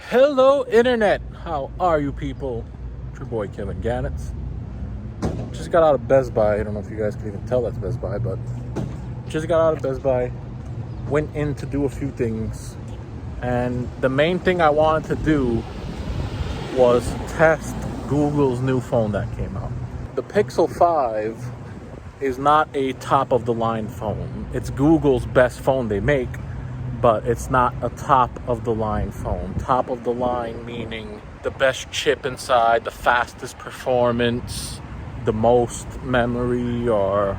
Hello, Internet. How are you people? It's your boy, Kevin Gannett. Just got out of Best Buy. I don't know if you guys can even tell that's Best Buy, but just got out of Best Buy. Went in to do a few things. And the main thing I wanted to do was test Google's new phone that came out. The Pixel 5 is not a top-of-the-line phone. It's Google's best phone they make, but it's not a top-of-the-line phone. Top-of-the-line meaning the best chip inside, the fastest performance, the most memory, or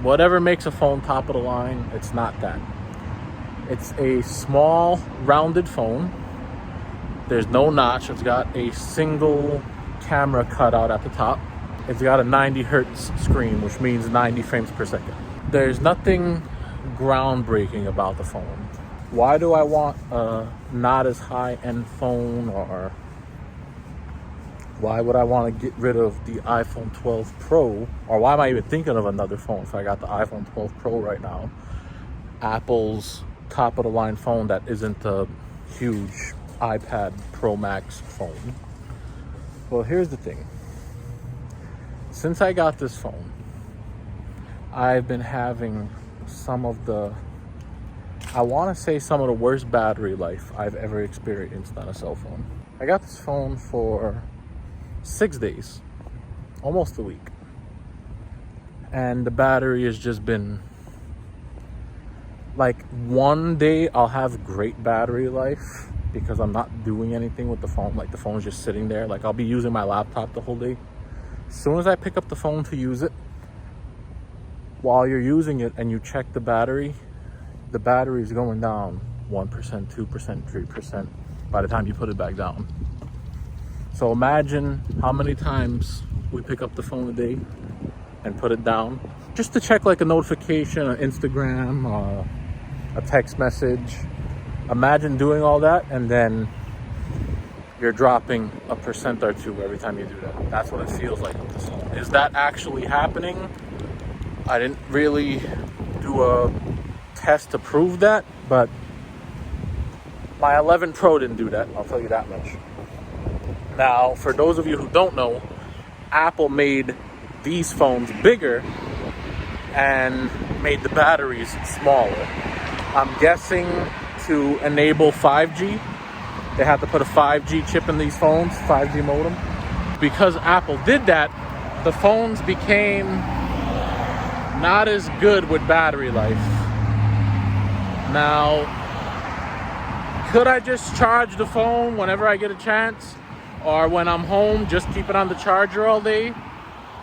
whatever makes a phone top-of-the-line. It's not that. It's a small, rounded phone. There's no notch. It's got a single camera cutout at the top. It's got a 90 hertz screen, which means 90 frames per second. There's nothing groundbreaking about the phone. Why do I want a not as high-end phone, or why would I want to get rid of the iPhone 12 Pro? Or why am I even thinking of another phone if I got the iPhone 12 Pro right now? Apple's top-of-the-line phone that isn't a huge iPad Pro Max phone. Well, here's the thing. Since I got this phone, I've been having some of the worst battery life I've ever experienced on a cell phone. I got this phone for 6 days, almost a week. And the battery has just been, like, one day I'll have great battery life because I'm not doing anything with the phone. Like, the phone's just sitting there. Like, I'll be using my laptop the whole day. As soon as I pick up the phone to use it, while you're using it and you check the battery is going down 1%, 2%, 3% by the time you put it back down. So imagine how many times we pick up the phone a day and put it down just to check, like, a notification, an Instagram, a text message. Imagine doing all that and then you're dropping 1% or 2% every time you do that. That's what it feels like with this phone. Is that actually happening? I didn't really do a test to prove that, but my 11 Pro didn't do that, I'll tell you that much. Now, for those of you who don't know, Apple made these phones bigger and made the batteries smaller. I'm guessing to enable 5G. They had to put a 5G chip in these phones, 5G modem. Because Apple did that, the phones became not as good with battery life. Now, could I just charge the phone whenever I get a chance? Or when I'm home, just keep it on the charger all day?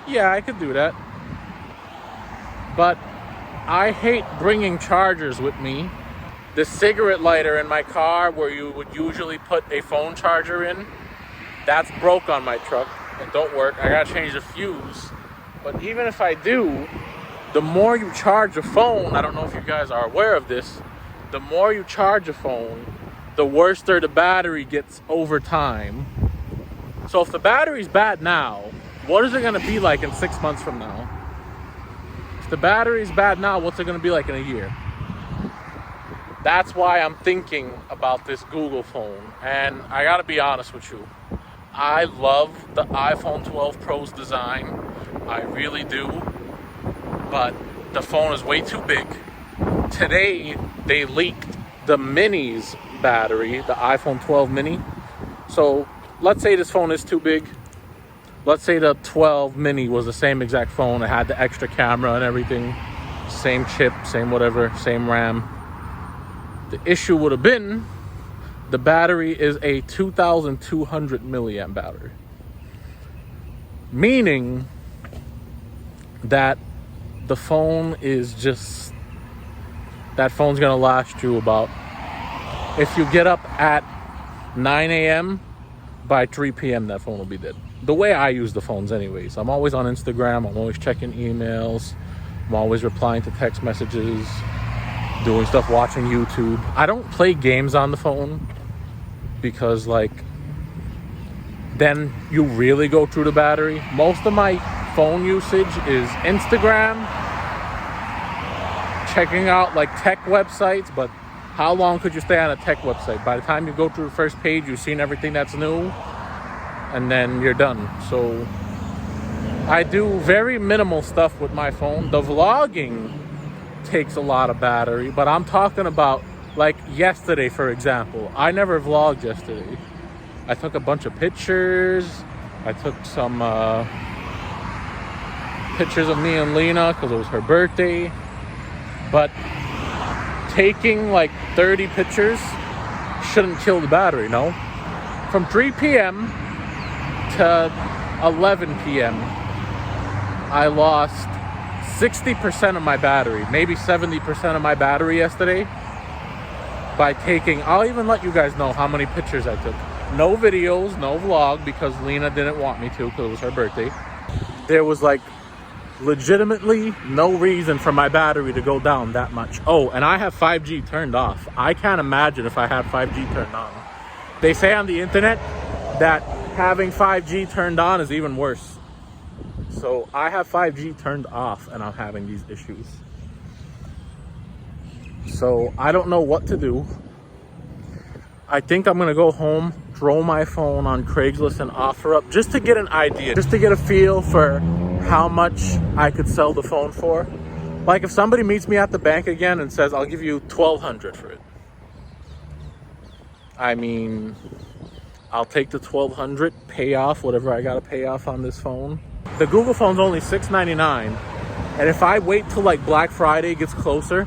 Yeah, I could do that. But I hate bringing chargers with me. The cigarette lighter in my car where you would usually put a phone charger in, that's broke on my truck. It don't work. I gotta change the fuse. But even if I do, the more you charge a phone, I don't know if you guys are aware of this, the more you charge a phone, the worse the battery gets over time. So if the battery's bad now, what is it gonna be like in 6 months from now? If the battery's bad now, what's it gonna be like in a year? That's why I'm thinking about this Google phone. And I gotta be honest with you, I love the iPhone 12 Pro's design. I really do. But the phone is way too big. Today, they leaked the Mini's battery, the iPhone 12 Mini. So let's say this phone is too big. Let's say the 12 Mini was the same exact phone. It had the extra camera and everything. Same chip, same whatever, same RAM. The issue would have been the battery is a 2,200 milliamp battery. Meaning that the phone is just, that phone's gonna last you about, if you get up at 9 a.m., by 3 p.m. that phone will be dead. The way I use the phones anyways. I'm always on Instagram, I'm always checking emails, I'm always replying to text messages, doing stuff, watching YouTube. I don't play games on the phone because, like, then you really go through the battery. Most of my phone usage is Instagram, checking out, like, tech websites, but how long could you stay on a tech website? By the time you go through the first page, you've seen everything that's new, and then you're done. So I do very minimal stuff with my phone. The vlogging takes a lot of battery, but I'm talking about like yesterday, for example. I never vlogged yesterday. I took a bunch of pictures. I took some pictures of me and Lena because it was her birthday. But taking like 30 pictures shouldn't kill the battery, no? From 3 p.m. to 11 p.m. I lost 60% of my battery, maybe 70% of my battery yesterday by taking, I'll even let you guys know how many pictures I took. No videos, no vlog, because Lena didn't want me to because it was her birthday. There was like legitimately no reason for my battery to go down that much. Oh, and I have 5G turned off. I can't imagine if I had 5G turned on. They say on the internet that having 5G turned on is even worse. So I have 5G turned off and I'm having these issues. So I don't know what to do. I think I'm gonna go home, throw my phone on Craigslist and offer up just to get an idea, just to get a feel for how much I could sell the phone for. Like if somebody meets me at the bank again and says, I'll give you $1,200 for it. I mean, I'll take the $1,200, pay off whatever I gotta pay off on this phone. The Google phone's only $699, and if I wait till like Black Friday gets closer,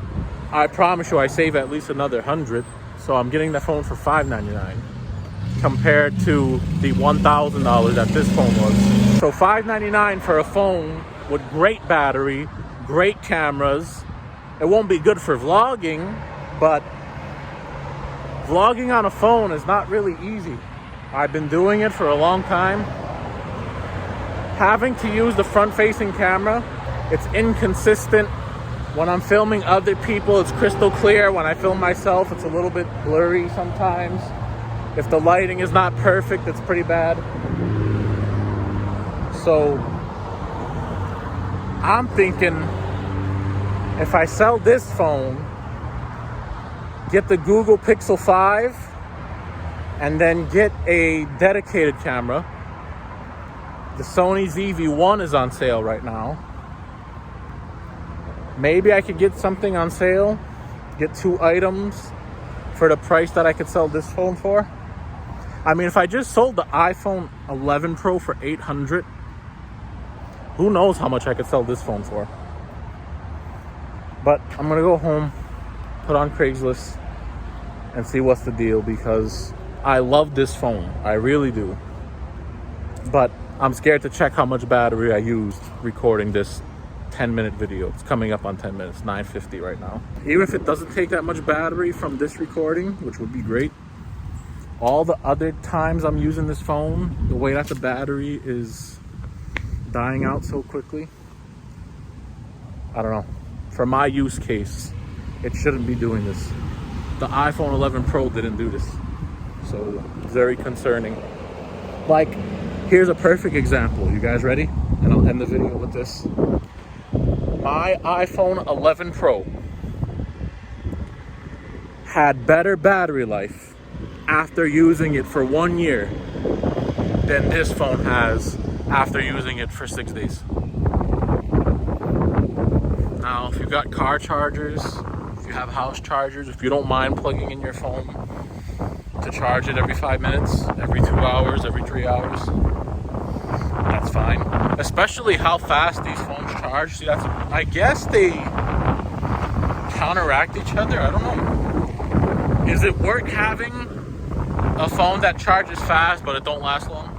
I promise you I save at least another $100. So I'm getting the phone for $599 compared to the $1,000 that this phone was. So $599 for a phone with great battery, great cameras. It won't be good for vlogging, but vlogging on a phone is not really easy. I've been doing it for a long time. Having to use the front-facing camera, it's inconsistent. When I'm filming other people, it's crystal clear. When I film myself, it's a little bit blurry sometimes. If the lighting is not perfect, it's pretty bad. So I'm thinking if I sell this phone, get the Google Pixel 5, and then get a dedicated camera. The Sony ZV-1 is on sale right now. Maybe I could get something on sale, get 2 items for the price that I could sell this phone for. I mean, if I just sold the iPhone 11 Pro for $800, who knows how much I could sell this phone for. But I'm gonna go home, put on Craigslist, and see what's the deal, because I love this phone, I really do. But I'm scared to check how much battery I used recording this 10-minute video. It's coming up on 10 minutes, 9:50 right now. Even if it doesn't take that much battery from this recording, which would be great, all the other times I'm using this phone, the way that the battery is dying out so quickly, I don't know. For my use case, it shouldn't be doing this. The iPhone 11 Pro didn't do this. So, very concerning. Like, here's a perfect example. You guys ready? And I'll end the video with this. My iPhone 11 Pro had better battery life after using it for 1 year than this phone has after using it for 6 days. Now, if you've got car chargers, if you have house chargers, if you don't mind plugging in your phone to charge it every 5 minutes, every 2 hours, every 3 hours, that's fine. Especially how fast these phones charge. See, I guess they counteract each other. I don't know. Is it worth having a phone that charges fast but it don't last long?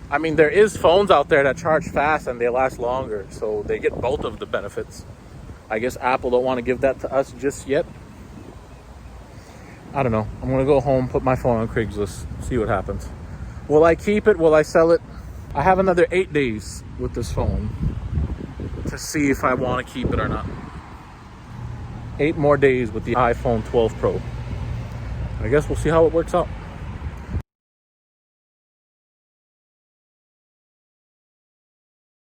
I mean, there is phones out there that charge fast and they last longer, so they get both of the benefits. I guess Apple don't want to give that to us just yet. I don't know. I'm gonna go home, put my phone on Craigslist, see what happens. Will I keep it? Will I sell it? I have another 8 days with this phone to see if I want to keep it or not. 8 more days with the iPhone 12 Pro. I guess we'll see how it works out.